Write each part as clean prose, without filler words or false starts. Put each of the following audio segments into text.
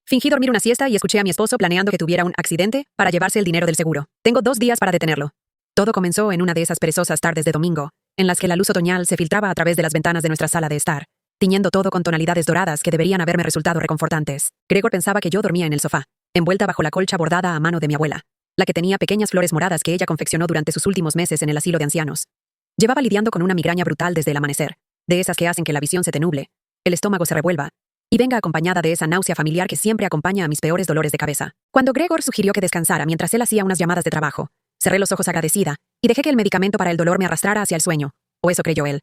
Fingí dormir una siesta y escuché a mi esposo planeando que tuviera un accidente para llevarse el dinero del seguro. Tengo 2 días para detenerlo. Todo comenzó en una de esas perezosas tardes de domingo, en las que la luz otoñal se filtraba a través de las ventanas de nuestra sala de estar, tiñendo todo con tonalidades doradas que deberían haberme resultado reconfortantes. Gregor pensaba que yo dormía en el sofá, envuelta bajo la colcha bordada a mano de mi abuela, la que tenía pequeñas flores moradas que ella confeccionó durante sus últimos meses en el asilo de ancianos. Llevaba lidiando con una migraña brutal desde el amanecer, de esas que hacen que la visión se te nuble, el estómago se revuelva, y venga acompañada de esa náusea familiar que siempre acompaña a mis peores dolores de cabeza. Cuando Gregor sugirió que descansara mientras él hacía unas llamadas de trabajo, cerré los ojos agradecida y dejé que el medicamento para el dolor me arrastrara hacia el sueño, o eso creyó él.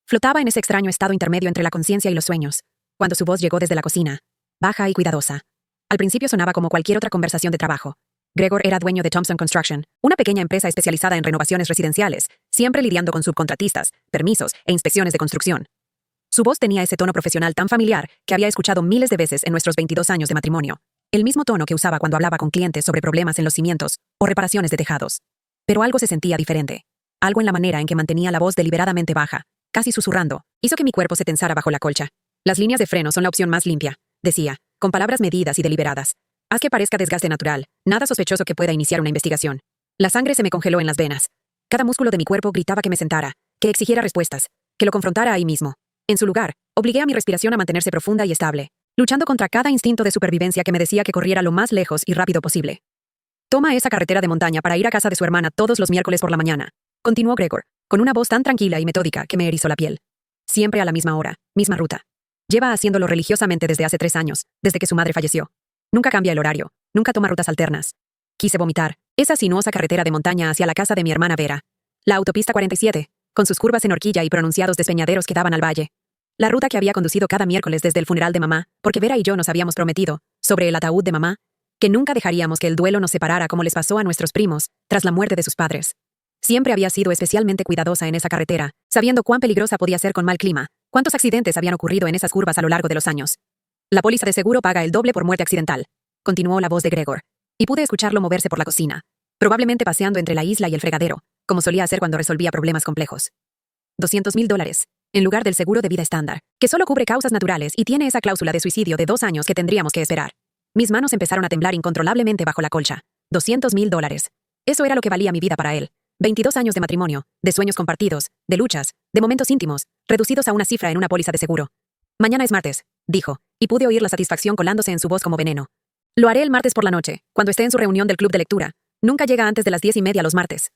Flotaba en ese extraño estado intermedio entre la conciencia y los sueños, cuando su voz llegó desde la cocina, baja y cuidadosa. Al principio sonaba como cualquier otra conversación de trabajo. Gregor era dueño de Thompson Construction, una pequeña empresa especializada en renovaciones residenciales, siempre lidiando con subcontratistas, permisos e inspecciones de construcción. Su voz tenía ese tono profesional tan familiar que había escuchado miles de veces en nuestros 22 años de matrimonio. El mismo tono que usaba cuando hablaba con clientes sobre problemas en los cimientos o reparaciones de tejados. Pero algo se sentía diferente. Algo en la manera en que mantenía la voz deliberadamente baja, casi susurrando, hizo que mi cuerpo se tensara bajo la colcha. Las líneas de freno son la opción más limpia, decía, con palabras medidas y deliberadas. Haz que parezca desgaste natural, nada sospechoso que pueda iniciar una investigación. La sangre se me congeló en las venas. Cada músculo de mi cuerpo gritaba que me sentara, que exigiera respuestas, que lo confrontara ahí mismo. En su lugar, obligué a mi respiración a mantenerse profunda y estable, luchando contra cada instinto de supervivencia que me decía que corriera lo más lejos y rápido posible. Toma esa carretera de montaña para ir a casa de su hermana todos los miércoles por la mañana, continuó Gregor, con una voz tan tranquila y metódica que me erizó la piel. Siempre a la misma hora, misma ruta. Lleva haciéndolo religiosamente desde hace 3 años, desde que su madre falleció. Nunca cambia el horario, nunca toma rutas alternas. Quise vomitar, esa sinuosa carretera de montaña hacia la casa de mi hermana Vera. La autopista 47, con sus curvas en horquilla y pronunciados despeñaderos que daban al valle. La ruta que había conducido cada miércoles desde el funeral de mamá, porque Vera y yo nos habíamos prometido, sobre el ataúd de mamá, que nunca dejaríamos que el duelo nos separara como les pasó a nuestros primos, tras la muerte de sus padres. Siempre había sido especialmente cuidadosa en esa carretera, sabiendo cuán peligrosa podía ser con mal clima, cuántos accidentes habían ocurrido en esas curvas a lo largo de los años. La póliza de seguro paga el doble por muerte accidental, continuó la voz de Gregor, y pude escucharlo moverse por la cocina, probablemente paseando entre la isla y el fregadero, como solía hacer cuando resolvía problemas complejos. $200,000, en lugar del seguro de vida estándar, que solo cubre causas naturales y tiene esa cláusula de suicidio de 2 años que tendríamos que esperar. Mis manos empezaron a temblar incontrolablemente bajo la colcha. $200,000. Eso era lo que valía mi vida para él. 22 años de matrimonio, de sueños compartidos, de luchas, de momentos íntimos, reducidos a una cifra en una póliza de seguro. Mañana es martes, dijo, y pude oír la satisfacción colándose en su voz como veneno. Lo haré el martes por la noche, cuando esté en su reunión del club de lectura. Nunca llega antes de las 10:30 los martes.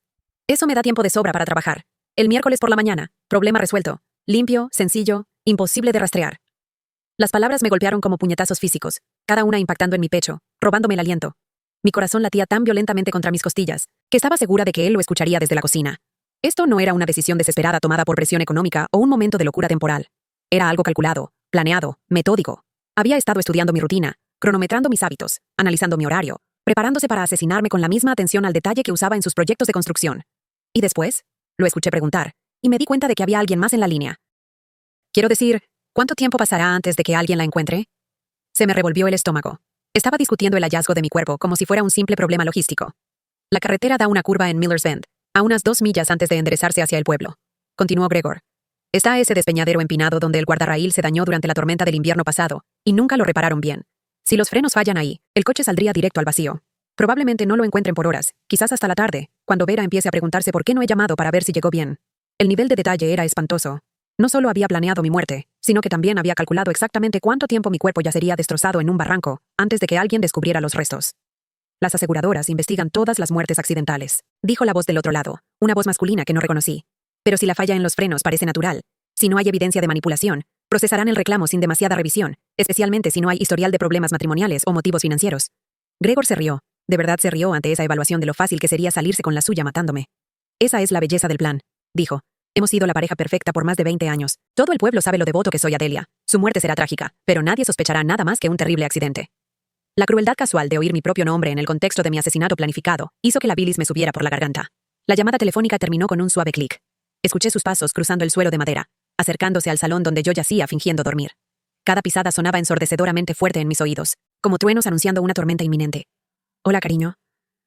Eso me da tiempo de sobra para trabajar. El miércoles por la mañana, problema resuelto. Limpio, sencillo, imposible de rastrear. Las palabras me golpearon como puñetazos físicos, cada una impactando en mi pecho, robándome el aliento. Mi corazón latía tan violentamente contra mis costillas, que estaba segura de que él lo escucharía desde la cocina. Esto no era una decisión desesperada tomada por presión económica o un momento de locura temporal. Era algo calculado, planeado, metódico. Había estado estudiando mi rutina, cronometrando mis hábitos, analizando mi horario, preparándose para asesinarme con la misma atención al detalle que usaba en sus proyectos de construcción. ¿Y después? Lo escuché preguntar, y me di cuenta de que había alguien más en la línea. Quiero decir, ¿cuánto tiempo pasará antes de que alguien la encuentre? Se me revolvió el estómago. Estaba discutiendo el hallazgo de mi cuerpo como si fuera un simple problema logístico. La carretera da una curva en Miller's Bend, a unas 2 millas antes de enderezarse hacia el pueblo. Continuó Gregor. Está ese despeñadero empinado donde el guardarraíl se dañó durante la tormenta del invierno pasado, y nunca lo repararon bien. Si los frenos fallan ahí, el coche saldría directo al vacío. Probablemente no lo encuentren por horas, quizás hasta la tarde, cuando Vera empiece a preguntarse por qué no he llamado para ver si llegó bien. El nivel de detalle era espantoso. No solo había planeado mi muerte, sino que también había calculado exactamente cuánto tiempo mi cuerpo yacería destrozado en un barranco, antes de que alguien descubriera los restos. Las aseguradoras investigan todas las muertes accidentales, dijo la voz del otro lado, una voz masculina que no reconocí. Pero si la falla en los frenos parece natural, si no hay evidencia de manipulación, procesarán el reclamo sin demasiada revisión, especialmente si no hay historial de problemas matrimoniales o motivos financieros. Gregor se rió, de verdad se rió ante esa evaluación de lo fácil que sería salirse con la suya matándome. Esa es la belleza del plan, dijo. Hemos sido la pareja perfecta por más de 20 años. Todo el pueblo sabe lo devoto que soy a Delia. Su muerte será trágica, pero nadie sospechará nada más que un terrible accidente. La crueldad casual de oír mi propio nombre en el contexto de mi asesinato planificado hizo que la bilis me subiera por la garganta. La llamada telefónica terminó con un suave clic. Escuché sus pasos cruzando el suelo de madera, acercándose al salón donde yo yacía fingiendo dormir. Cada pisada sonaba ensordecedoramente fuerte en mis oídos, como truenos anunciando una tormenta inminente. Hola, cariño.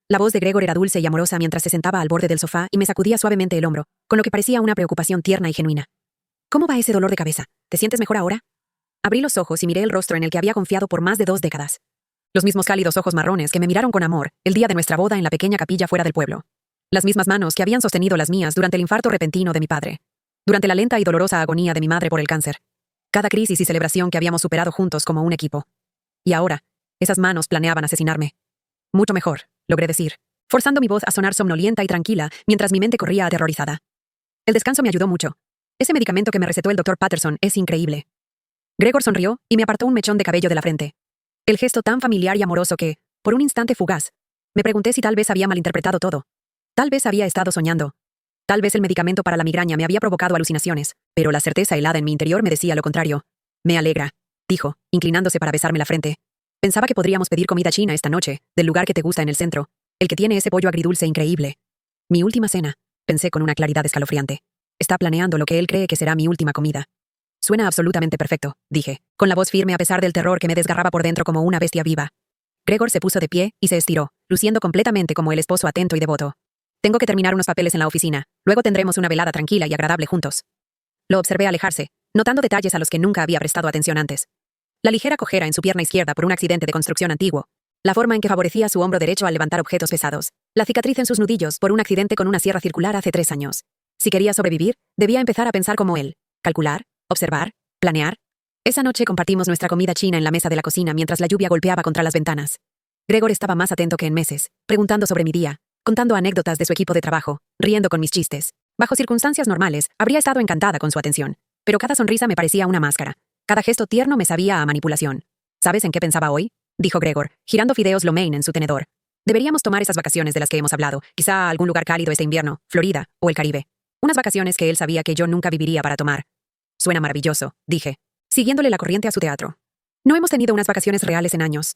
La voz de Gregor era dulce y amorosa mientras se sentaba al borde del sofá y me sacudía suavemente el hombro, con lo que parecía una preocupación tierna y genuina. ¿Cómo va ese dolor de cabeza? ¿Te sientes mejor ahora? Abrí los ojos y miré el rostro en el que había confiado por más de 2 décadas. Los mismos cálidos ojos marrones que me miraron con amor el día de nuestra boda en la pequeña capilla fuera del pueblo. Las mismas manos que habían sostenido las mías durante el infarto repentino de mi padre. Durante la lenta y dolorosa agonía de mi madre por el cáncer. Cada crisis y celebración que habíamos superado juntos como un equipo. Y ahora, esas manos planeaban asesinarme. Mucho mejor, logré decir, forzando mi voz a sonar somnolienta y tranquila mientras mi mente corría aterrorizada. El descanso me ayudó mucho. Ese medicamento que me recetó el doctor Patterson es increíble. Gregor sonrió y me apartó un mechón de cabello de la frente. El gesto tan familiar y amoroso que, por un instante fugaz, me pregunté si tal vez había malinterpretado todo. Tal vez había estado soñando. Tal vez el medicamento para la migraña me había provocado alucinaciones, pero la certeza helada en mi interior me decía lo contrario. Me alegra, dijo, inclinándose para besarme la frente. Pensaba que podríamos pedir comida china esta noche, del lugar que te gusta en el centro, el que tiene ese pollo agridulce increíble. Mi última cena, pensé con una claridad escalofriante. Está planeando lo que él cree que será mi última comida. Suena absolutamente perfecto, dije, con la voz firme a pesar del terror que me desgarraba por dentro como una bestia viva. Gregor se puso de pie y se estiró, luciendo completamente como el esposo atento y devoto. Tengo que terminar unos papeles en la oficina, luego tendremos una velada tranquila y agradable juntos. Lo observé alejarse, notando detalles a los que nunca había prestado atención antes. La ligera cojera en su pierna izquierda por un accidente de construcción antiguo, la forma en que favorecía su hombro derecho al levantar objetos pesados, la cicatriz en sus nudillos por un accidente con una sierra circular hace 3 años. Si quería sobrevivir, debía empezar a pensar como él, calcular, observar, planear. Esa noche compartimos nuestra comida china en la mesa de la cocina mientras la lluvia golpeaba contra las ventanas. Gregor estaba más atento que en meses, preguntando sobre mi día, contando anécdotas de su equipo de trabajo, riendo con mis chistes. Bajo circunstancias normales, habría estado encantada con su atención, pero cada sonrisa me parecía una máscara. Cada gesto tierno me sabía a manipulación. ¿Sabes en qué pensaba hoy?, dijo Gregor, girando fideos lo mein en su tenedor. Deberíamos tomar esas vacaciones de las que hemos hablado, quizá a algún lugar cálido este invierno, Florida o el Caribe. Unas vacaciones que él sabía que yo nunca viviría para tomar. Suena maravilloso, dije, siguiéndole la corriente a su teatro. No hemos tenido unas vacaciones reales en años.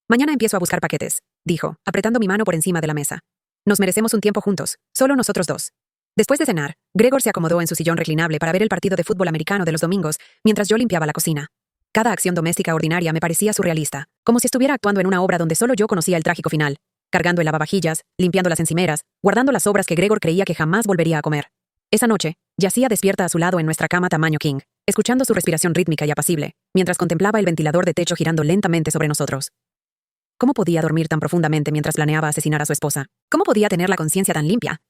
Mañana empiezo a buscar paquetes, dijo, apretando mi mano por encima de la mesa. Nos merecemos un tiempo juntos, solo nosotros dos. Después de cenar, Gregor se acomodó en su sillón reclinable para ver el partido de fútbol americano de los domingos, mientras yo limpiaba la cocina. Cada acción doméstica ordinaria me parecía surrealista, como si estuviera actuando en una obra donde solo yo conocía el trágico final, cargando el lavavajillas, limpiando las encimeras, guardando las sobras que Gregor creía que jamás volvería a comer. Esa noche, yacía despierta a su lado en nuestra cama tamaño king, escuchando su respiración rítmica y apacible, mientras contemplaba el ventilador de techo girando lentamente sobre nosotros. ¿Cómo podía dormir tan profundamente mientras planeaba asesinar a su esposa? ¿Cómo podía tener la conciencia tan limpia?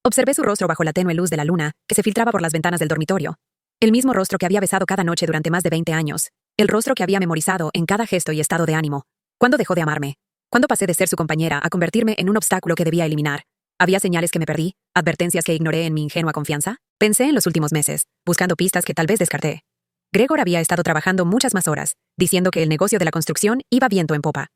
Observé su rostro bajo la tenue luz de la luna, que se filtraba por las ventanas del dormitorio. El mismo rostro que había besado cada noche durante más de 20 años. El rostro que había memorizado en cada gesto y estado de ánimo. ¿Cuándo dejó de amarme? ¿Cuándo pasé de ser su compañera a convertirme en un obstáculo que debía eliminar? ¿Había señales que me perdí? ¿Advertencias que ignoré en mi ingenua confianza? Pensé en los últimos meses, buscando pistas que tal vez descarté. Gregor había estado trabajando muchas más horas, diciendo que el negocio de la construcción iba viento en popa.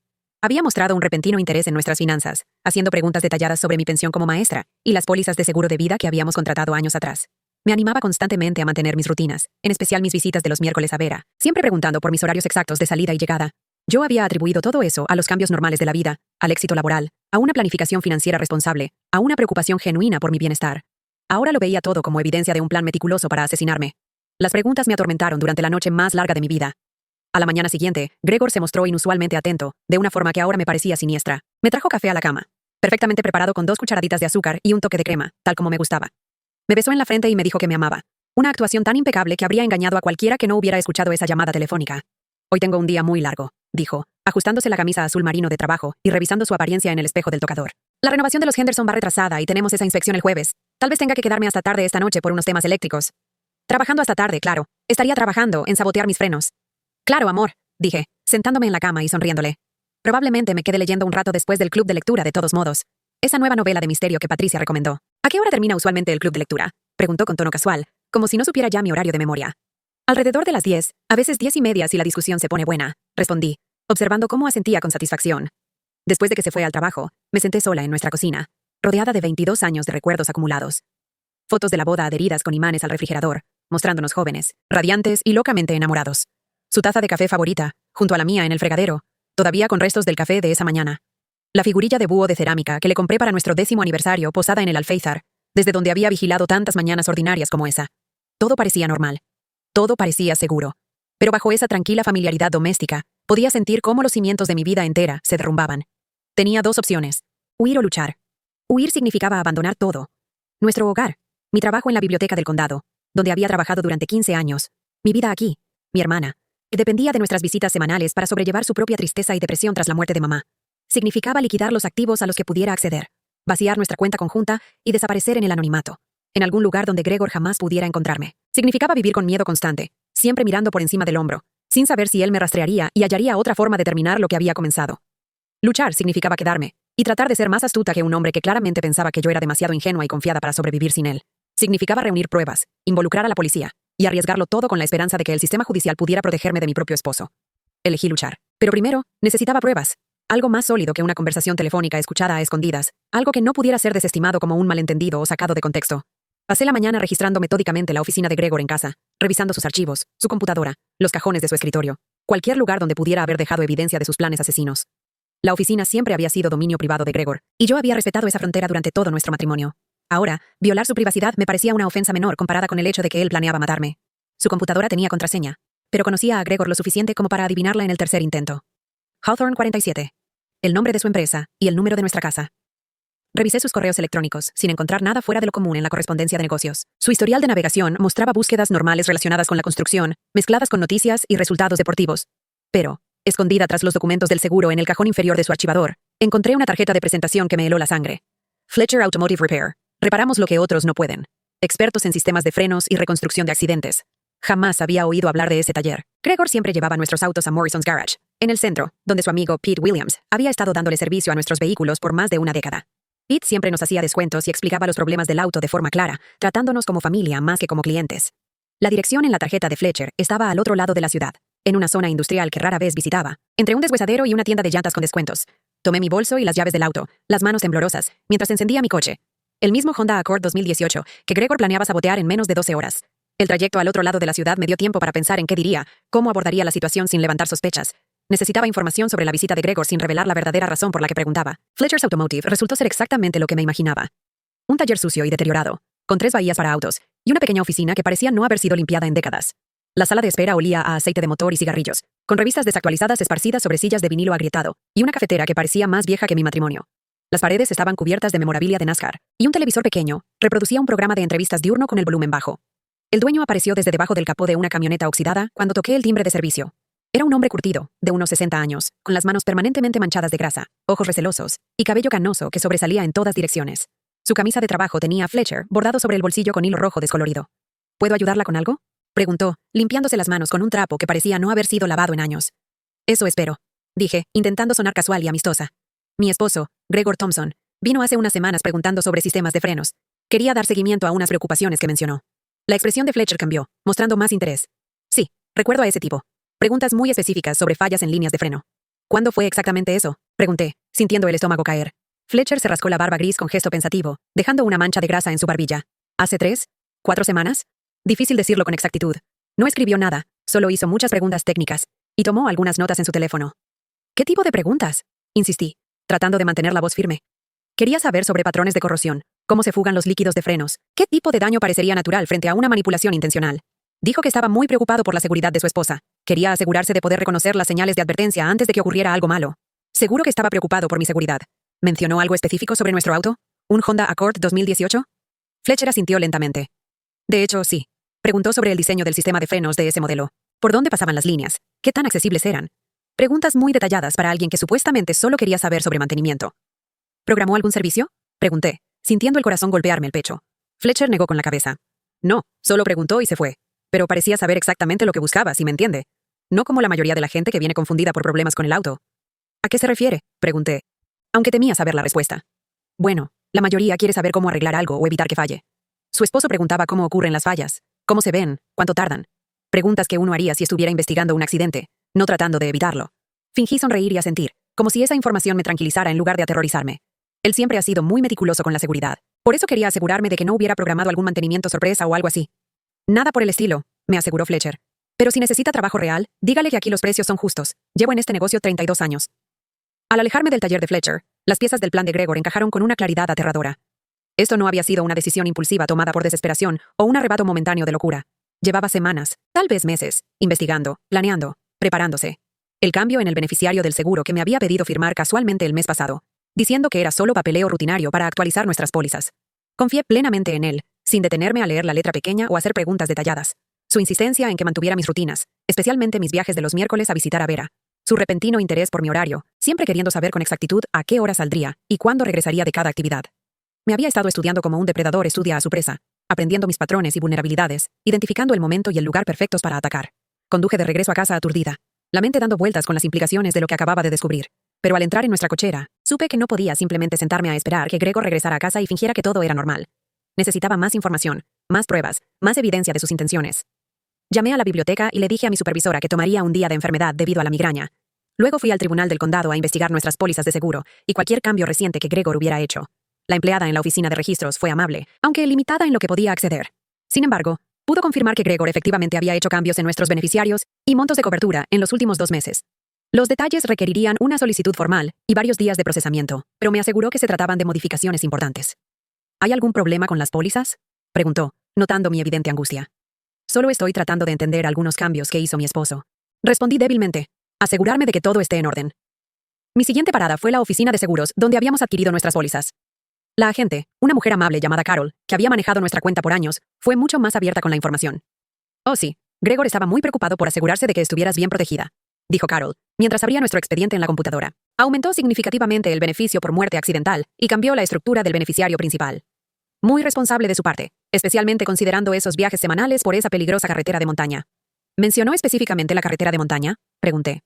Había mostrado un repentino interés en nuestras finanzas, haciendo preguntas detalladas sobre mi pensión como maestra y las pólizas de seguro de vida que habíamos contratado años atrás. Me animaba constantemente a mantener mis rutinas, en especial mis visitas de los miércoles a Vera, siempre preguntando por mis horarios exactos de salida y llegada. Yo había atribuido todo eso a los cambios normales de la vida, al éxito laboral, a una planificación financiera responsable, a una preocupación genuina por mi bienestar. Ahora lo veía todo como evidencia de un plan meticuloso para asesinarme. Las preguntas me atormentaron durante la noche más larga de mi vida. A la mañana siguiente, Gregor se mostró inusualmente atento, de una forma que ahora me parecía siniestra. Me trajo café a la cama, perfectamente preparado con 2 cucharaditas de azúcar y un toque de crema, tal como me gustaba. Me besó en la frente y me dijo que me amaba. Una actuación tan impecable que habría engañado a cualquiera que no hubiera escuchado esa llamada telefónica. Hoy tengo un día muy largo, dijo, ajustándose la camisa azul marino de trabajo y revisando su apariencia en el espejo del tocador. La renovación de los Henderson va retrasada y tenemos esa inspección el jueves. Tal vez tenga que quedarme hasta tarde esta noche por unos temas eléctricos. Trabajando hasta tarde, claro. Estaría trabajando en sabotear mis frenos. Claro, amor, dije, sentándome en la cama y sonriéndole. Probablemente me quede leyendo un rato después del club de lectura de todos modos. Esa nueva novela de misterio que Patricia recomendó. ¿A qué hora termina usualmente el club de lectura?, preguntó con tono casual, como si no supiera ya mi horario de memoria. Alrededor de las 10, a veces 10:30 si la discusión se pone buena, respondí, observando cómo asentía con satisfacción. Después de que se fue al trabajo, me senté sola en nuestra cocina, rodeada de 22 años de recuerdos acumulados. Fotos de la boda adheridas con imanes al refrigerador, mostrándonos jóvenes, radiantes y locamente enamorados. Su taza de café favorita, junto a la mía en el fregadero, todavía con restos del café de esa mañana. La figurilla de búho de cerámica que le compré para nuestro 10º aniversario posada en el alféizar, desde donde había vigilado tantas mañanas ordinarias como esa. Todo parecía normal. Todo parecía seguro. Pero bajo esa tranquila familiaridad doméstica, podía sentir cómo los cimientos de mi vida entera se derrumbaban. Tenía 2 opciones: huir o luchar. Huir significaba abandonar todo. Nuestro hogar, mi trabajo en la biblioteca del condado, donde había trabajado durante 15 años, mi vida aquí, mi hermana, Dependía de nuestras visitas semanales para sobrellevar su propia tristeza y depresión tras la muerte de mamá. Significaba liquidar los activos a los que pudiera acceder, vaciar nuestra cuenta conjunta y desaparecer en el anonimato, en algún lugar donde Gregor jamás pudiera encontrarme. Significaba vivir con miedo constante, siempre mirando por encima del hombro, sin saber si él me rastrearía y hallaría otra forma de terminar lo que había comenzado. Luchar significaba quedarme, y tratar de ser más astuta que un hombre que claramente pensaba que yo era demasiado ingenua y confiada para sobrevivir sin él. Significaba reunir pruebas, involucrar a la policía, y arriesgarlo todo con la esperanza de que el sistema judicial pudiera protegerme de mi propio esposo. Elegí luchar. Pero primero, necesitaba pruebas. Algo más sólido que una conversación telefónica escuchada a escondidas, algo que no pudiera ser desestimado como un malentendido o sacado de contexto. Pasé la mañana registrando metódicamente la oficina de Gregor en casa, revisando sus archivos, su computadora, los cajones de su escritorio, cualquier lugar donde pudiera haber dejado evidencia de sus planes asesinos. La oficina siempre había sido dominio privado de Gregor, y yo había respetado esa frontera durante todo nuestro matrimonio. Ahora, violar su privacidad me parecía una ofensa menor comparada con el hecho de que él planeaba matarme. Su computadora tenía contraseña, pero conocía a Gregor lo suficiente como para adivinarla en el tercer intento. Hawthorne 47. El nombre de su empresa y el número de nuestra casa. Revisé sus correos electrónicos, sin encontrar nada fuera de lo común en la correspondencia de negocios. Su historial de navegación mostraba búsquedas normales relacionadas con la construcción, mezcladas con noticias y resultados deportivos. Pero, escondida tras los documentos del seguro en el cajón inferior de su archivador, encontré una tarjeta de presentación que me heló la sangre. Fletcher Automotive Repair. Reparamos lo que otros no pueden. Expertos en sistemas de frenos y reconstrucción de accidentes. Jamás había oído hablar de ese taller. Gregor siempre llevaba nuestros autos a Morrison's Garage, en el centro, donde su amigo Pete Williams había estado dándole servicio a nuestros vehículos por más de una década. Pete siempre nos hacía descuentos y explicaba los problemas del auto de forma clara, tratándonos como familia más que como clientes. La dirección en la tarjeta de Fletcher estaba al otro lado de la ciudad, en una zona industrial que rara vez visitaba, entre un deshuesadero y una tienda de llantas con descuentos. Tomé mi bolso y las llaves del auto, las manos temblorosas, mientras encendía mi coche. El mismo Honda Accord 2018 que Gregor planeaba sabotear en menos de 12 horas. El trayecto al otro lado de la ciudad me dio tiempo para pensar en qué diría, cómo abordaría la situación sin levantar sospechas. Necesitaba información sobre la visita de Gregor sin revelar la verdadera razón por la que preguntaba. Fletcher's Automotive resultó ser exactamente lo que me imaginaba. Un taller sucio y deteriorado, con 3 bahías para autos, y una pequeña oficina que parecía no haber sido limpiada en décadas. La sala de espera olía a aceite de motor y cigarrillos, con revistas desactualizadas esparcidas sobre sillas de vinilo agrietado, y una cafetera que parecía más vieja que mi matrimonio. Las paredes estaban cubiertas de memorabilia de NASCAR, y un televisor pequeño reproducía un programa de entrevistas diurno con el volumen bajo. El dueño apareció desde debajo del capó de una camioneta oxidada cuando toqué el timbre de servicio. Era un hombre curtido, de unos 60 años, con las manos permanentemente manchadas de grasa, ojos recelosos y cabello canoso que sobresalía en todas direcciones. Su camisa de trabajo tenía Fletcher bordado sobre el bolsillo con hilo rojo descolorido. ¿Puedo ayudarla con algo?, preguntó, limpiándose las manos con un trapo que parecía no haber sido lavado en años. Eso espero, dije, intentando sonar casual y amistosa. Mi esposo, Gregor Thompson, vino hace unas semanas preguntando sobre sistemas de frenos. Quería dar seguimiento a unas preocupaciones que mencionó. La expresión de Fletcher cambió, mostrando más interés. Sí, recuerdo a ese tipo. Preguntas muy específicas sobre fallas en líneas de freno. ¿Cuándo fue exactamente eso?, pregunté, sintiendo el estómago caer. Fletcher se rascó la barba gris con gesto pensativo, dejando una mancha de grasa en su barbilla. ¿Hace 3, 4 semanas? Difícil decirlo con exactitud. No escribió nada, solo hizo muchas preguntas técnicas, y tomó algunas notas en su teléfono. ¿Qué tipo de preguntas?, insistí, tratando de mantener la voz firme. Quería saber sobre patrones de corrosión, cómo se fugan los líquidos de frenos, qué tipo de daño parecería natural frente a una manipulación intencional. Dijo que estaba muy preocupado por la seguridad de su esposa. Quería asegurarse de poder reconocer las señales de advertencia antes de que ocurriera algo malo. Seguro que estaba preocupado por mi seguridad. ¿Mencionó algo específico sobre nuestro auto? ¿Un Honda Accord 2018? Fletcher asintió lentamente. De hecho, sí. Preguntó sobre el diseño del sistema de frenos de ese modelo. ¿Por dónde pasaban las líneas? ¿Qué tan accesibles eran? Preguntas muy detalladas para alguien que supuestamente solo quería saber sobre mantenimiento. ¿Programó algún servicio?, pregunté, sintiendo el corazón golpearme el pecho. Fletcher negó con la cabeza. No, solo preguntó y se fue. Pero parecía saber exactamente lo que buscaba, si me entiende. No como la mayoría de la gente que viene confundida por problemas con el auto. ¿A qué se refiere?, pregunté, aunque temía saber la respuesta. Bueno, la mayoría quiere saber cómo arreglar algo o evitar que falle. Su esposo preguntaba cómo ocurren las fallas, cómo se ven, cuánto tardan. Preguntas que uno haría si estuviera investigando un accidente, no tratando de evitarlo. Fingí sonreír y asentir, como si esa información me tranquilizara en lugar de aterrorizarme. Él siempre ha sido muy meticuloso con la seguridad. Por eso quería asegurarme de que no hubiera programado algún mantenimiento sorpresa o algo así. Nada por el estilo, me aseguró Fletcher. Pero si necesita trabajo real, dígale que aquí los precios son justos. Llevo en este negocio 32 años. Al alejarme del taller de Fletcher, las piezas del plan de Gregor encajaron con una claridad aterradora. Esto no había sido una decisión impulsiva tomada por desesperación o un arrebato momentáneo de locura. Llevaba semanas, tal vez meses, investigando, planeando, preparándose. El cambio en el beneficiario del seguro que me había pedido firmar casualmente el mes pasado, diciendo que era solo papeleo rutinario para actualizar nuestras pólizas. Confié plenamente en él, sin detenerme a leer la letra pequeña o hacer preguntas detalladas. Su insistencia en que mantuviera mis rutinas, especialmente mis viajes de los miércoles a visitar a Vera. Su repentino interés por mi horario, siempre queriendo saber con exactitud a qué hora saldría y cuándo regresaría de cada actividad. Me había estado estudiando como un depredador estudia a su presa, aprendiendo mis patrones y vulnerabilidades, identificando el momento y el lugar perfectos para atacar. Conduje de regreso a casa aturdida, la mente dando vueltas con las implicaciones de lo que acababa de descubrir. Pero al entrar en nuestra cochera, supe que no podía simplemente sentarme a esperar que Gregor regresara a casa y fingiera que todo era normal. Necesitaba más información, más pruebas, más evidencia de sus intenciones. Llamé a la biblioteca y le dije a mi supervisora que tomaría un día de enfermedad debido a la migraña. Luego fui al tribunal del condado a investigar nuestras pólizas de seguro y cualquier cambio reciente que Gregor hubiera hecho. La empleada en la oficina de registros fue amable, aunque limitada en lo que podía acceder. Sin embargo, pudo confirmar que Gregor efectivamente había hecho cambios en nuestros beneficiarios y montos de cobertura en los últimos 2 meses. Los detalles requerirían una solicitud formal y varios días de procesamiento, pero me aseguró que se trataban de modificaciones importantes. ¿Hay algún problema con las pólizas?, preguntó, notando mi evidente angustia. Solo estoy tratando de entender algunos cambios que hizo mi esposo. Respondí débilmente, asegurarme de que todo esté en orden. Mi siguiente parada fue la oficina de seguros donde habíamos adquirido nuestras pólizas. La agente, una mujer amable llamada Carol, que había manejado nuestra cuenta por años, fue mucho más abierta con la información. Oh sí, Gregor estaba muy preocupado por asegurarse de que estuvieras bien protegida, dijo Carol, mientras abría nuestro expediente en la computadora. Aumentó significativamente el beneficio por muerte accidental y cambió la estructura del beneficiario principal. Muy responsable de su parte, especialmente considerando esos viajes semanales por esa peligrosa carretera de montaña. ¿Mencionó específicamente la carretera de montaña?, pregunté.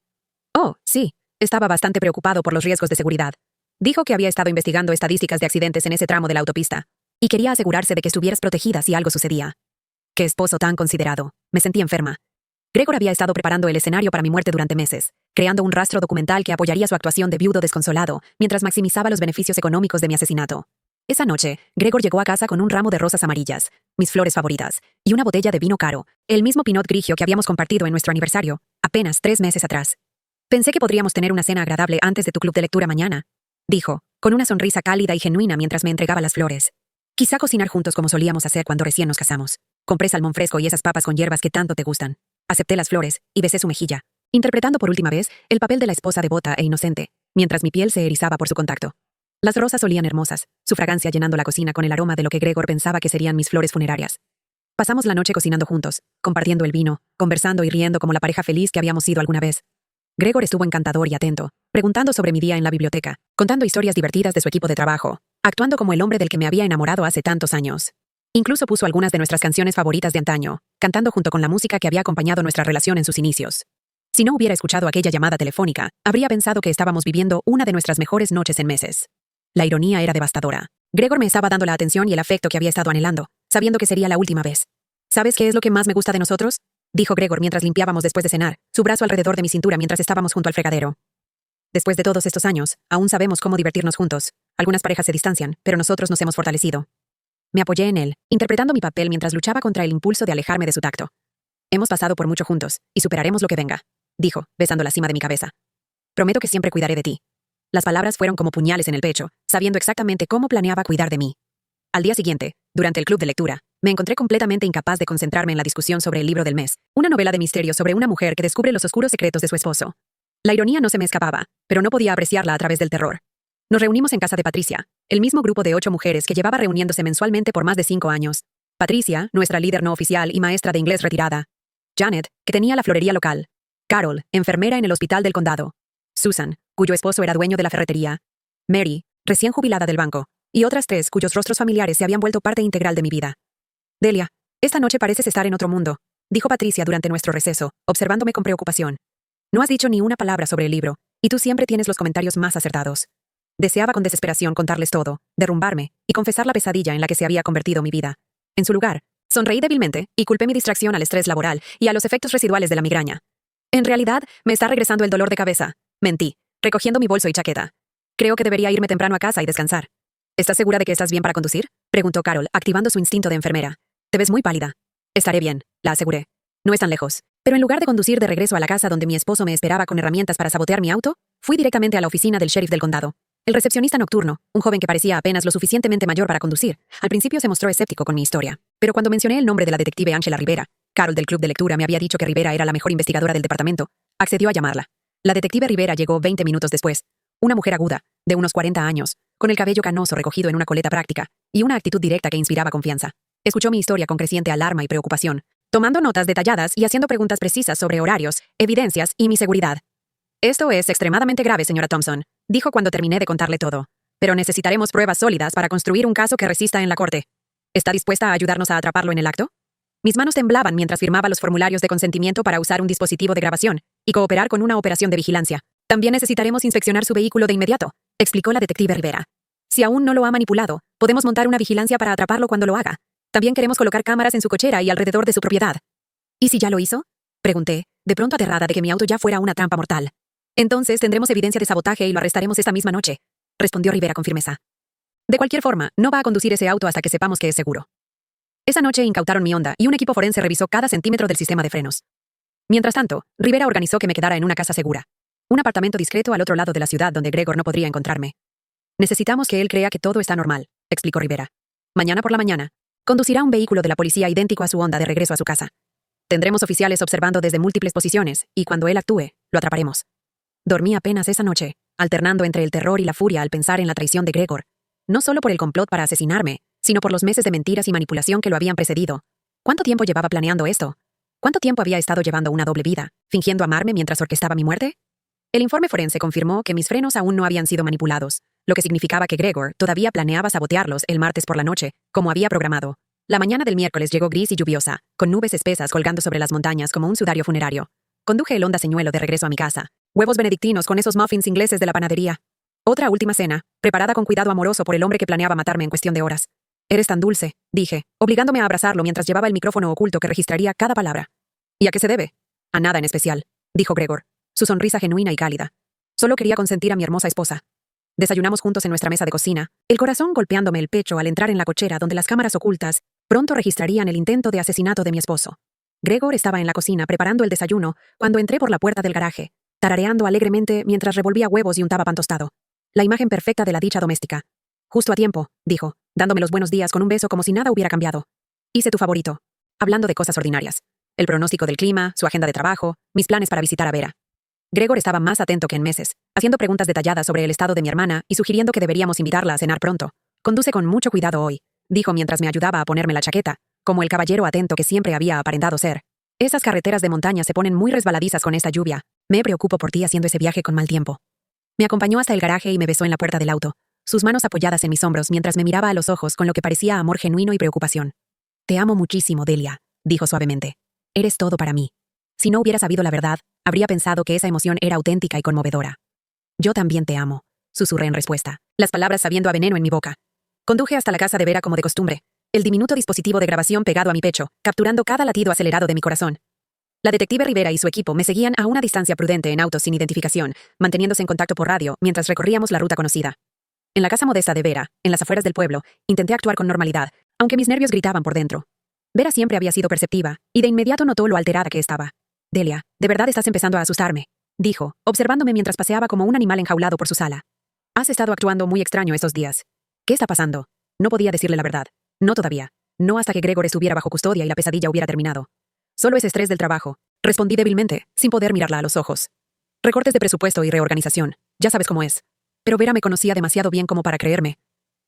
Oh, sí, estaba bastante preocupado por los riesgos de seguridad. Dijo que había estado investigando estadísticas de accidentes en ese tramo de la autopista y quería asegurarse de que estuvieras protegida si algo sucedía. Qué esposo tan considerado. Me sentí enferma. Gregor había estado preparando el escenario para mi muerte durante meses, creando un rastro documental que apoyaría su actuación de viudo desconsolado mientras maximizaba los beneficios económicos de mi asesinato. Esa noche, Gregor llegó a casa con un ramo de rosas amarillas, mis flores favoritas, y una botella de vino caro, el mismo Pinot Grigio que habíamos compartido en nuestro aniversario, apenas 3 meses atrás. Pensé que podríamos tener una cena agradable antes de tu club de lectura mañana, dijo, con una sonrisa cálida y genuina mientras me entregaba las flores. Quizá cocinar juntos como solíamos hacer cuando recién nos casamos. Compré salmón fresco y esas papas con hierbas que tanto te gustan. Acepté las flores y besé su mejilla, interpretando por última vez el papel de la esposa devota e inocente, mientras mi piel se erizaba por su contacto. Las rosas olían hermosas, su fragancia llenando la cocina con el aroma de lo que Gregor pensaba que serían mis flores funerarias. Pasamos la noche cocinando juntos, compartiendo el vino, conversando y riendo como la pareja feliz que habíamos sido alguna vez. Gregor estuvo encantador y atento, preguntando sobre mi día en la biblioteca, contando historias divertidas de su equipo de trabajo, actuando como el hombre del que me había enamorado hace tantos años. Incluso puso algunas de nuestras canciones favoritas de antaño, cantando junto con la música que había acompañado nuestra relación en sus inicios. Si no hubiera escuchado aquella llamada telefónica, habría pensado que estábamos viviendo una de nuestras mejores noches en meses. La ironía era devastadora. Gregor me estaba dando la atención y el afecto que había estado anhelando, sabiendo que sería la última vez. ¿Sabes qué es lo que más me gusta de nosotros?, dijo Gregor mientras limpiábamos después de cenar, su brazo alrededor de mi cintura mientras estábamos junto al fregadero. Después de todos estos años, aún sabemos cómo divertirnos juntos. Algunas parejas se distancian, pero nosotros nos hemos fortalecido. Me apoyé en él, interpretando mi papel mientras luchaba contra el impulso de alejarme de su tacto. Hemos pasado por mucho juntos, y superaremos lo que venga, dijo, besando la cima de mi cabeza. Prometo que siempre cuidaré de ti. Las palabras fueron como puñales en el pecho, sabiendo exactamente cómo planeaba cuidar de mí. Al día siguiente, durante el club de lectura, me encontré completamente incapaz de concentrarme en la discusión sobre el libro del mes, una novela de misterio sobre una mujer que descubre los oscuros secretos de su esposo. La ironía no se me escapaba, pero no podía apreciarla a través del terror. Nos reunimos en casa de Patricia, el mismo grupo de 8 mujeres que llevaba reuniéndose mensualmente por más de 5 años. Patricia, nuestra líder no oficial y maestra de inglés retirada. Janet, que tenía la florería local. Carol, enfermera en el hospital del condado. Susan, cuyo esposo era dueño de la ferretería. Mary, recién jubilada del banco. Y otras 3 cuyos rostros familiares se habían vuelto parte integral de mi vida. Delia, esta noche pareces estar en otro mundo, dijo Patricia durante nuestro receso, observándome con preocupación. No has dicho ni una palabra sobre el libro, y tú siempre tienes los comentarios más acertados. Deseaba con desesperación contarles todo, derrumbarme, y confesar la pesadilla en la que se había convertido mi vida. En su lugar, sonreí débilmente y culpé mi distracción al estrés laboral y a los efectos residuales de la migraña. En realidad, me está regresando el dolor de cabeza, mentí, recogiendo mi bolso y chaqueta. Creo que debería irme temprano a casa y descansar. ¿Estás segura de que estás bien para conducir?, preguntó Carol, activando su instinto de enfermera. Te ves muy pálida. Estaré bien, la aseguré. No es tan lejos. Pero en lugar de conducir de regreso a la casa donde mi esposo me esperaba con herramientas para sabotear mi auto, fui directamente a la oficina del sheriff del condado. El recepcionista nocturno, un joven que parecía apenas lo suficientemente mayor para conducir, al principio se mostró escéptico con mi historia. Pero cuando mencioné el nombre de la detective Angela Rivera, Carol del club de lectura me había dicho que Rivera era la mejor investigadora del departamento, accedió a llamarla. La detective Rivera llegó 20 minutos después. Una mujer aguda, de unos 40 años, con el cabello canoso recogido en una coleta práctica, y una actitud directa que inspiraba confianza. Escuchó mi historia con creciente alarma y preocupación, tomando notas detalladas y haciendo preguntas precisas sobre horarios, evidencias y mi seguridad. Esto es extremadamente grave, señora Thompson, dijo cuando terminé de contarle todo. Pero necesitaremos pruebas sólidas para construir un caso que resista en la corte. ¿Está dispuesta a ayudarnos a atraparlo en el acto? Mis manos temblaban mientras firmaba los formularios de consentimiento para usar un dispositivo de grabación y cooperar con una operación de vigilancia. También necesitaremos inspeccionar su vehículo de inmediato, explicó la detective Rivera. Si aún no lo ha manipulado, podemos montar una vigilancia para atraparlo cuando lo haga. También queremos colocar cámaras en su cochera y alrededor de su propiedad. ¿Y si ya lo hizo? Pregunté, de pronto aterrada de que mi auto ya fuera una trampa mortal. Entonces tendremos evidencia de sabotaje y lo arrestaremos esta misma noche, respondió Rivera con firmeza. De cualquier forma, no va a conducir ese auto hasta que sepamos que es seguro. Esa noche incautaron mi Honda y un equipo forense revisó cada centímetro del sistema de frenos. Mientras tanto, Rivera organizó que me quedara en una casa segura. Un apartamento discreto al otro lado de la ciudad donde Gregor no podría encontrarme. Necesitamos que él crea que todo está normal, explicó Rivera. Mañana por la mañana, conducirá un vehículo de la policía idéntico a su Honda de regreso a su casa. Tendremos oficiales observando desde múltiples posiciones y cuando él actúe, lo atraparemos. Dormí apenas esa noche, alternando entre el terror y la furia al pensar en la traición de Gregor. No solo por el complot para asesinarme, sino por los meses de mentiras y manipulación que lo habían precedido. ¿Cuánto tiempo llevaba planeando esto? ¿Cuánto tiempo había estado llevando una doble vida, fingiendo amarme mientras orquestaba mi muerte? El informe forense confirmó que mis frenos aún no habían sido manipulados, lo que significaba que Gregor todavía planeaba sabotearlos el martes por la noche, como había programado. La mañana del miércoles llegó gris y lluviosa, con nubes espesas colgando sobre las montañas como un sudario funerario. Conduje el Honda señuelo de regreso a mi casa. Huevos benedictinos con esos muffins ingleses de la panadería. Otra última cena, preparada con cuidado amoroso por el hombre que planeaba matarme en cuestión de horas. Eres tan dulce, dije, obligándome a abrazarlo mientras llevaba el micrófono oculto que registraría cada palabra. ¿Y a qué se debe? A nada en especial, dijo Gregor, su sonrisa genuina y cálida. Solo quería consentir a mi hermosa esposa. Desayunamos juntos en nuestra mesa de cocina, el corazón golpeándome el pecho al entrar en la cochera donde las cámaras ocultas pronto registrarían el intento de asesinato de mi esposo. Gregor estaba en la cocina preparando el desayuno cuando entré por la puerta del garaje, tarareando alegremente mientras revolvía huevos y untaba pan tostado. La imagen perfecta de la dicha doméstica. Justo a tiempo, dijo, dándome los buenos días con un beso como si nada hubiera cambiado. Hice tu favorito. Hablando de cosas ordinarias. El pronóstico del clima, su agenda de trabajo, mis planes para visitar a Vera. Gregor estaba más atento que en meses, haciendo preguntas detalladas sobre el estado de mi hermana y sugiriendo que deberíamos invitarla a cenar pronto. Conduce con mucho cuidado hoy, dijo mientras me ayudaba a ponerme la chaqueta, como el caballero atento que siempre había aparentado ser. Esas carreteras de montaña se ponen muy resbaladizas con esta lluvia. Me preocupo por ti haciendo ese viaje con mal tiempo. Me acompañó hasta el garaje y me besó en la puerta del auto, sus manos apoyadas en mis hombros mientras me miraba a los ojos con lo que parecía amor genuino y preocupación. Te amo muchísimo, Delia, dijo suavemente. Eres todo para mí. Si no hubiera sabido la verdad, habría pensado que esa emoción era auténtica y conmovedora. Yo también te amo, susurré en respuesta, las palabras sabiendo a veneno en mi boca. Conduje hasta la casa de Vera como de costumbre, el diminuto dispositivo de grabación pegado a mi pecho, capturando cada latido acelerado de mi corazón. La detective Rivera y su equipo me seguían a una distancia prudente en autos sin identificación, manteniéndose en contacto por radio mientras recorríamos la ruta conocida. En la casa modesta de Vera, en las afueras del pueblo, intenté actuar con normalidad, aunque mis nervios gritaban por dentro. Vera siempre había sido perceptiva, y de inmediato notó lo alterada que estaba. Delia, de verdad estás empezando a asustarme, dijo, observándome mientras paseaba como un animal enjaulado por su sala. Has estado actuando muy extraño estos días. ¿Qué está pasando? No podía decirle la verdad. No todavía. No hasta que Gregor estuviera bajo custodia y la pesadilla hubiera terminado. Solo es estrés del trabajo, respondí débilmente, sin poder mirarla a los ojos. Recortes de presupuesto y reorganización, ya sabes cómo es. Pero Vera me conocía demasiado bien como para creerme.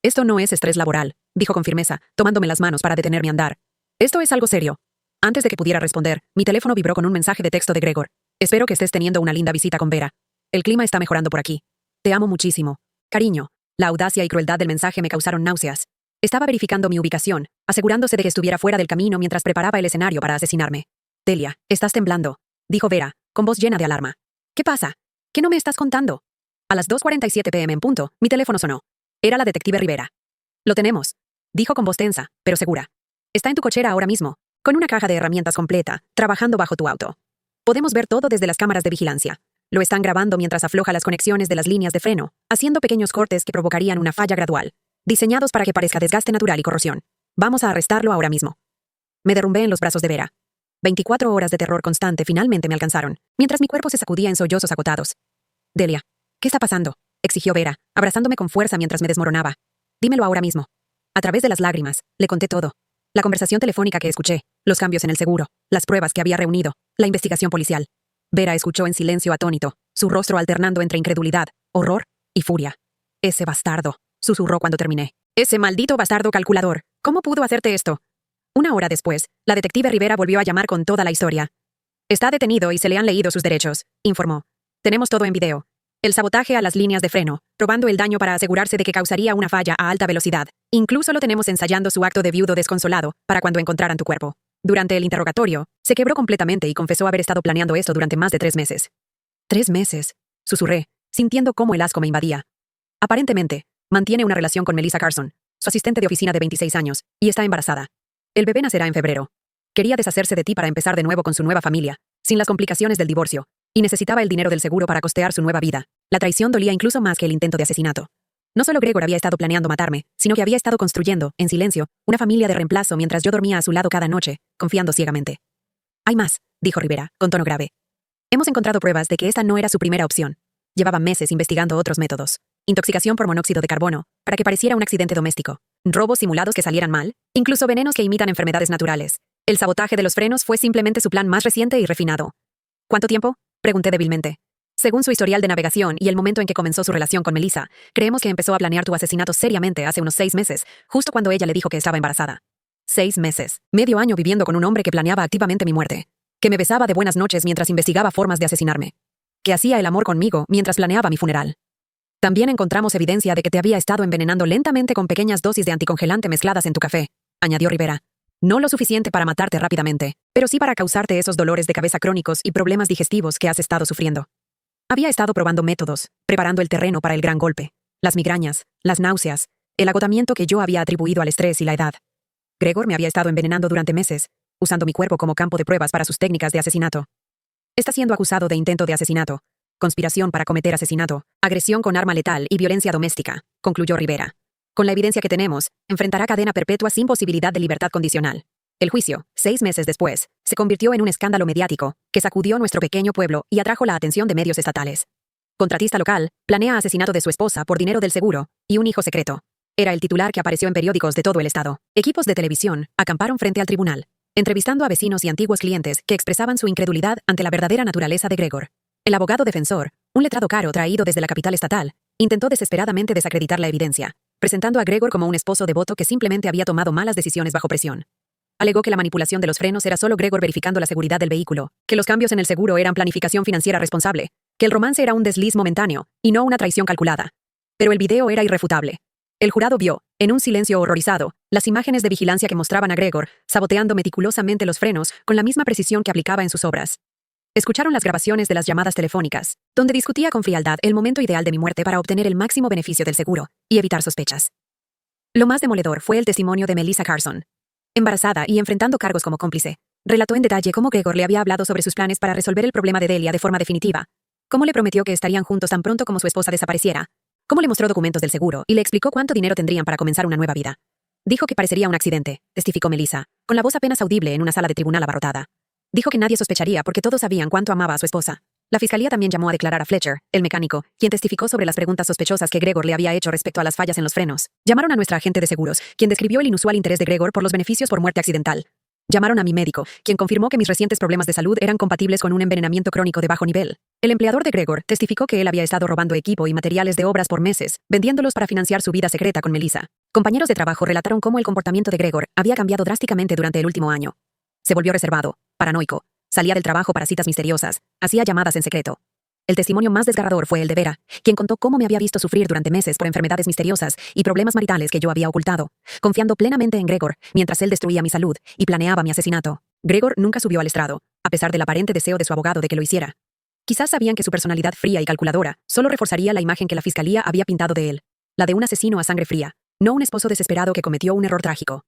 Esto no es estrés laboral, dijo con firmeza, tomándome las manos para detener mi andar. Esto es algo serio. Antes de que pudiera responder, mi teléfono vibró con un mensaje de texto de Gregor. Espero que estés teniendo una linda visita con Vera. El clima está mejorando por aquí. Te amo muchísimo. Cariño. La audacia y crueldad del mensaje me causaron náuseas. Estaba verificando mi ubicación, asegurándose de que estuviera fuera del camino mientras preparaba el escenario para asesinarme. Delia, estás temblando, dijo Vera, con voz llena de alarma. ¿Qué pasa? ¿Qué no me estás contando? A las 2:47 p.m. en punto, mi teléfono sonó. Era la detective Rivera. Lo tenemos, dijo con voz tensa, pero segura. Está en tu cochera ahora mismo, con una caja de herramientas completa, trabajando bajo tu auto. Podemos ver todo desde las cámaras de vigilancia. Lo están grabando mientras afloja las conexiones de las líneas de freno, haciendo pequeños cortes que provocarían una falla gradual, diseñados para que parezca desgaste natural y corrosión. Vamos a arrestarlo ahora mismo. Me derrumbé en los brazos de Vera. 24 horas de terror constante finalmente me alcanzaron, mientras mi cuerpo se sacudía en sollozos agotados. Delia, ¿qué está pasando?, exigió Vera, abrazándome con fuerza mientras me desmoronaba. Dímelo ahora mismo. A través de las lágrimas, le conté todo. La conversación telefónica que escuché, los cambios en el seguro, las pruebas que había reunido, la investigación policial. Vera escuchó en silencio atónito, su rostro alternando entre incredulidad, horror y furia. Ese bastardo, susurró cuando terminé. Ese maldito bastardo calculador. ¿Cómo pudo hacerte esto? Una hora después, la detective Rivera volvió a llamar con toda la historia. Está detenido y se le han leído sus derechos, informó. Tenemos todo en video. El sabotaje a las líneas de freno, probando el daño para asegurarse de que causaría una falla a alta velocidad. Incluso lo tenemos ensayando su acto de viudo desconsolado para cuando encontraran tu cuerpo. Durante el interrogatorio, se quebró completamente y confesó haber estado planeando esto durante más de 3 meses. 3 meses, susurré, sintiendo cómo el asco me invadía. Aparentemente, mantiene una relación con Melissa Carson, su asistente de oficina de 26 años, y está embarazada. El bebé nacerá en febrero. Quería deshacerse de ti para empezar de nuevo con su nueva familia, sin las complicaciones del divorcio, y necesitaba el dinero del seguro para costear su nueva vida. La traición dolía incluso más que el intento de asesinato. No solo Gregor había estado planeando matarme, sino que había estado construyendo, en silencio, una familia de reemplazo mientras yo dormía a su lado cada noche, confiando ciegamente. Hay más, dijo Rivera, con tono grave. Hemos encontrado pruebas de que esta no era su primera opción. Llevaba meses investigando otros métodos. Intoxicación por monóxido de carbono, para que pareciera un accidente doméstico. Robos simulados que salieran mal, incluso venenos que imitan enfermedades naturales. El sabotaje de los frenos fue simplemente su plan más reciente y refinado. ¿Cuánto tiempo? Pregunté débilmente. Según su historial de navegación y el momento en que comenzó su relación con Melissa, creemos que empezó a planear tu asesinato seriamente hace unos 6 meses, justo cuando ella le dijo que estaba embarazada. 6 meses. Medio año viviendo con un hombre que planeaba activamente mi muerte. Que me besaba de buenas noches mientras investigaba formas de asesinarme. Que hacía el amor conmigo mientras planeaba mi funeral. También encontramos evidencia de que te había estado envenenando lentamente con pequeñas dosis de anticongelante mezcladas en tu café, añadió Rivera. No lo suficiente para matarte rápidamente, pero sí para causarte esos dolores de cabeza crónicos y problemas digestivos que has estado sufriendo. Había estado probando métodos, preparando el terreno para el gran golpe. Las migrañas, las náuseas, el agotamiento que yo había atribuido al estrés y la edad. Gregor me había estado envenenando durante meses, usando mi cuerpo como campo de pruebas para sus técnicas de asesinato. Está siendo acusado de intento de asesinato, conspiración para cometer asesinato, agresión con arma letal y violencia doméstica, concluyó Rivera. Con la evidencia que tenemos, enfrentará cadena perpetua sin posibilidad de libertad condicional. El juicio, 6 meses después, se convirtió en un escándalo mediático que sacudió nuestro pequeño pueblo y atrajo la atención de medios estatales. Contratista local, planea asesinato de su esposa por dinero del seguro y un hijo secreto. Era el titular que apareció en periódicos de todo el estado. Equipos de televisión acamparon frente al tribunal, entrevistando a vecinos y antiguos clientes que expresaban su incredulidad ante la verdadera naturaleza de Gregor. El abogado defensor, un letrado caro traído desde la capital estatal, intentó desesperadamente desacreditar la evidencia, presentando a Gregor como un esposo devoto que simplemente había tomado malas decisiones bajo presión. Alegó que la manipulación de los frenos era solo Gregor verificando la seguridad del vehículo, que los cambios en el seguro eran planificación financiera responsable, que el romance era un desliz momentáneo y no una traición calculada. Pero el video era irrefutable. El jurado vio, en un silencio horrorizado, las imágenes de vigilancia que mostraban a Gregor saboteando meticulosamente los frenos con la misma precisión que aplicaba en sus obras. Escucharon las grabaciones de las llamadas telefónicas, donde discutía con frialdad el momento ideal de mi muerte para obtener el máximo beneficio del seguro y evitar sospechas. Lo más demoledor fue el testimonio de Melissa Carson. Embarazada y enfrentando cargos como cómplice, relató en detalle cómo Gregor le había hablado sobre sus planes para resolver el problema de Delia de forma definitiva, cómo le prometió que estarían juntos tan pronto como su esposa desapareciera, cómo le mostró documentos del seguro y le explicó cuánto dinero tendrían para comenzar una nueva vida. Dijo que parecería un accidente, testificó Melissa, con la voz apenas audible en una sala de tribunal abarrotada. Dijo que nadie sospecharía porque todos sabían cuánto amaba a su esposa. La fiscalía también llamó a declarar a Fletcher, el mecánico, quien testificó sobre las preguntas sospechosas que Gregor le había hecho respecto a las fallas en los frenos. Llamaron a nuestra agente de seguros, quien describió el inusual interés de Gregor por los beneficios por muerte accidental. Llamaron a mi médico, quien confirmó que mis recientes problemas de salud eran compatibles con un envenenamiento crónico de bajo nivel. El empleador de Gregor testificó que él había estado robando equipo y materiales de obras por meses, vendiéndolos para financiar su vida secreta con Melissa. Compañeros de trabajo relataron cómo el comportamiento de Gregor había cambiado drásticamente durante el último año. Se volvió reservado, paranoico, salía del trabajo para citas misteriosas, hacía llamadas en secreto. El testimonio más desgarrador fue el de Vera, quien contó cómo me había visto sufrir durante meses por enfermedades misteriosas y problemas maritales que yo había ocultado, confiando plenamente en Gregor mientras él destruía mi salud y planeaba mi asesinato. Gregor nunca subió al estrado, a pesar del aparente deseo de su abogado de que lo hiciera. Quizás sabían que su personalidad fría y calculadora solo reforzaría la imagen que la fiscalía había pintado de él, la de un asesino a sangre fría, no un esposo desesperado que cometió un error trágico.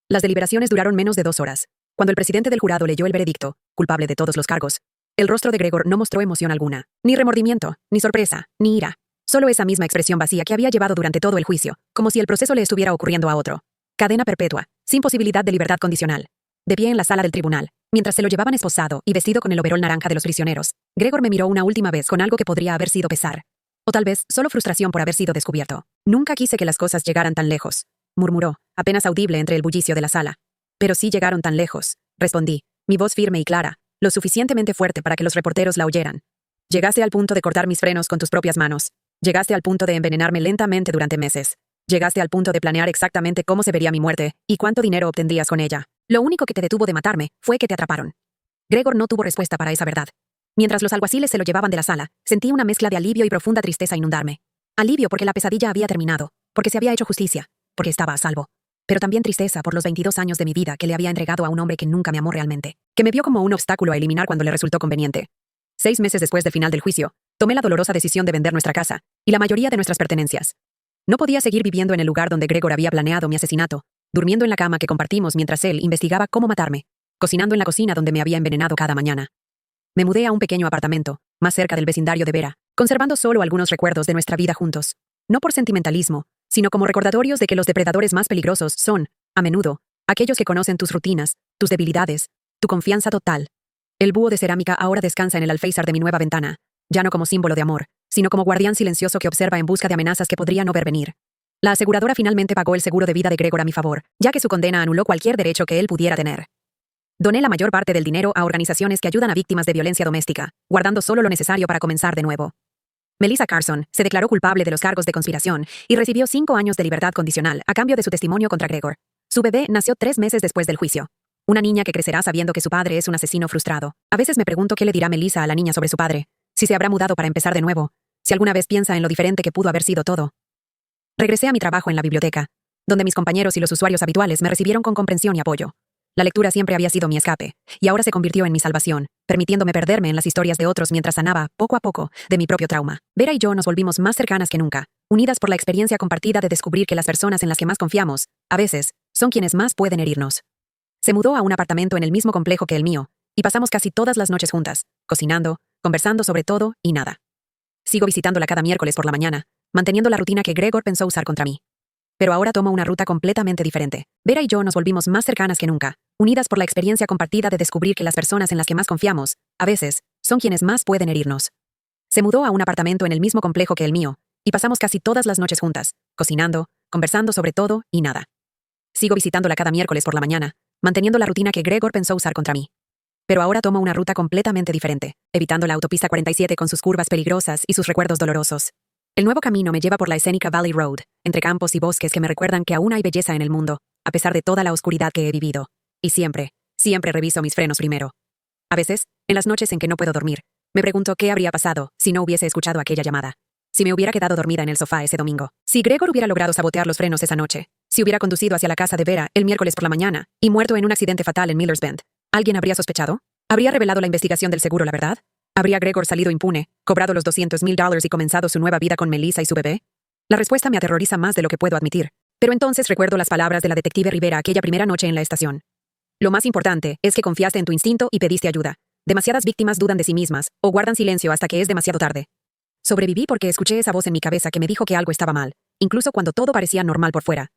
Las deliberaciones duraron menos de 2 horas. Cuando el presidente del jurado leyó el veredicto, culpable de todos los cargos, el rostro de Gregor no mostró emoción alguna, ni remordimiento, ni sorpresa, ni ira. Solo esa misma expresión vacía que había llevado durante todo el juicio, como si el proceso le estuviera ocurriendo a otro. Cadena perpetua, sin posibilidad de libertad condicional. De pie en la sala del tribunal, mientras se lo llevaban esposado y vestido con el overol naranja de los prisioneros, Gregor me miró una última vez con algo que podría haber sido pesar. O tal vez solo frustración por haber sido descubierto. Nunca quise que las cosas llegaran tan lejos, murmuró, apenas audible entre el bullicio de la sala. Pero sí llegaron tan lejos, respondí, mi voz firme y clara, lo suficientemente fuerte para que los reporteros la oyeran. Llegaste al punto de cortar mis frenos con tus propias manos. Llegaste al punto de envenenarme lentamente durante meses. Llegaste al punto de planear exactamente cómo se vería mi muerte y cuánto dinero obtendrías con ella. Lo único que te detuvo de matarme fue que te atraparon. Gregor no tuvo respuesta para esa verdad. Mientras los alguaciles se lo llevaban de la sala, sentí una mezcla de alivio y profunda tristeza inundarme. Alivio porque la pesadilla había terminado, porque se había hecho justicia, porque estaba a salvo. Pero también tristeza por los 22 años de mi vida que le había entregado a un hombre que nunca me amó realmente, que me vio como un obstáculo a eliminar cuando le resultó conveniente. 6 meses después del final del juicio, tomé la dolorosa decisión de vender nuestra casa y la mayoría de nuestras pertenencias. No podía seguir viviendo en el lugar donde Gregor había planeado mi asesinato, durmiendo en la cama que compartimos mientras él investigaba cómo matarme, cocinando en la cocina donde me había envenenado cada mañana. Me mudé a un pequeño apartamento, más cerca del vecindario de Vera, conservando solo algunos recuerdos de nuestra vida juntos. No por sentimentalismo, sino como recordatorios de que los depredadores más peligrosos son, a menudo, aquellos que conocen tus rutinas, tus debilidades, tu confianza total. El búho de cerámica ahora descansa en el alféizar de mi nueva ventana, ya no como símbolo de amor, sino como guardián silencioso que observa en busca de amenazas que podría no ver venir. La aseguradora finalmente pagó el seguro de vida de Gregor a mi favor, ya que su condena anuló cualquier derecho que él pudiera tener. Doné la mayor parte del dinero a organizaciones que ayudan a víctimas de violencia doméstica, guardando solo lo necesario para comenzar de nuevo. Melissa Carson se declaró culpable de los cargos de conspiración y recibió 5 años de libertad condicional a cambio de su testimonio contra Gregor. Su bebé nació 3 meses después del juicio. Una niña que crecerá sabiendo que su padre es un asesino frustrado. A veces me pregunto qué le dirá Melissa a la niña sobre su padre, si se habrá mudado para empezar de nuevo, si alguna vez piensa en lo diferente que pudo haber sido todo. Regresé a mi trabajo en la biblioteca, donde mis compañeros y los usuarios habituales me recibieron con comprensión y apoyo. La lectura siempre había sido mi escape, y ahora se convirtió en mi salvación, permitiéndome perderme en las historias de otros mientras sanaba, poco a poco, de mi propio trauma. Vera y yo nos volvimos más cercanas que nunca, unidas por la experiencia compartida de descubrir que las personas en las que más confiamos, a veces, son quienes más pueden herirnos. Se mudó a un apartamento en el mismo complejo que el mío, y pasamos casi todas las noches juntas, cocinando, conversando sobre todo y nada. Sigo visitándola cada miércoles por la mañana, manteniendo la rutina que Gregor pensó usar contra mí. Pero ahora tomo una ruta completamente diferente. Vera y yo nos volvimos más cercanas que nunca, unidas por la experiencia compartida de descubrir que las personas en las que más confiamos, a veces, son quienes más pueden herirnos. Se mudó a un apartamento en el mismo complejo que el mío, y pasamos casi todas las noches juntas, cocinando, conversando sobre todo y nada. Sigo visitándola cada miércoles por la mañana, manteniendo la rutina que Gregor pensó usar contra mí. Pero ahora tomo una ruta completamente diferente, evitando la autopista 47 con sus curvas peligrosas y sus recuerdos dolorosos. El nuevo camino me lleva por la escénica Valley Road, entre campos y bosques que me recuerdan que aún hay belleza en el mundo, a pesar de toda la oscuridad que he vivido. Y siempre reviso mis frenos primero. A veces, en las noches en que no puedo dormir, me pregunto qué habría pasado si no hubiese escuchado aquella llamada. Si me hubiera quedado dormida en el sofá ese domingo. Si Gregor hubiera logrado sabotear los frenos esa noche. Si hubiera conducido hacia la casa de Vera el miércoles por la mañana y muerto en un accidente fatal en Millers Bend. ¿Alguien habría sospechado? ¿Habría revelado la investigación del seguro la verdad? ¿Habría Gregor salido impune, cobrado los $200,000 y comenzado su nueva vida con Melissa y su bebé? La respuesta me aterroriza más de lo que puedo admitir. Pero entonces recuerdo las palabras de la detective Rivera aquella primera noche en la estación. Lo más importante es que confiaste en tu instinto y pediste ayuda. Demasiadas víctimas dudan de sí mismas o guardan silencio hasta que es demasiado tarde. Sobreviví porque escuché esa voz en mi cabeza que me dijo que algo estaba mal, incluso cuando todo parecía normal por fuera.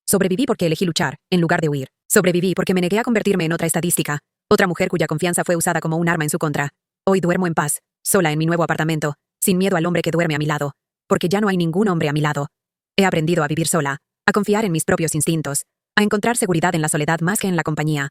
Sobreviví porque elegí luchar, en lugar de huir. Sobreviví porque me negué a convertirme en otra estadística, otra mujer cuya confianza fue usada como un arma en su contra. Hoy duermo en paz, sola en mi nuevo apartamento, sin miedo al hombre que duerme a mi lado, porque ya no hay ningún hombre a mi lado. He aprendido a vivir sola, a confiar en mis propios instintos, a encontrar seguridad en la soledad más que en la compañía.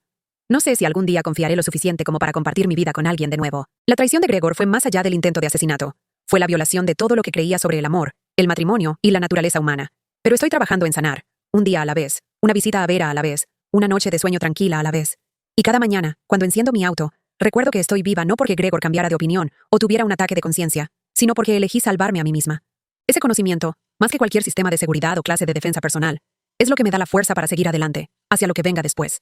No sé si algún día confiaré lo suficiente como para compartir mi vida con alguien de nuevo. La traición de Gregor fue más allá del intento de asesinato. Fue la violación de todo lo que creía sobre el amor, el matrimonio y la naturaleza humana. Pero estoy trabajando en sanar, un día a la vez, una visita a Vera a la vez, una noche de sueño tranquila a la vez. Y cada mañana, cuando enciendo mi auto, recuerdo que estoy viva no porque Gregor cambiara de opinión o tuviera un ataque de conciencia, sino porque elegí salvarme a mí misma. Ese conocimiento, más que cualquier sistema de seguridad o clase de defensa personal, es lo que me da la fuerza para seguir adelante, hacia lo que venga después.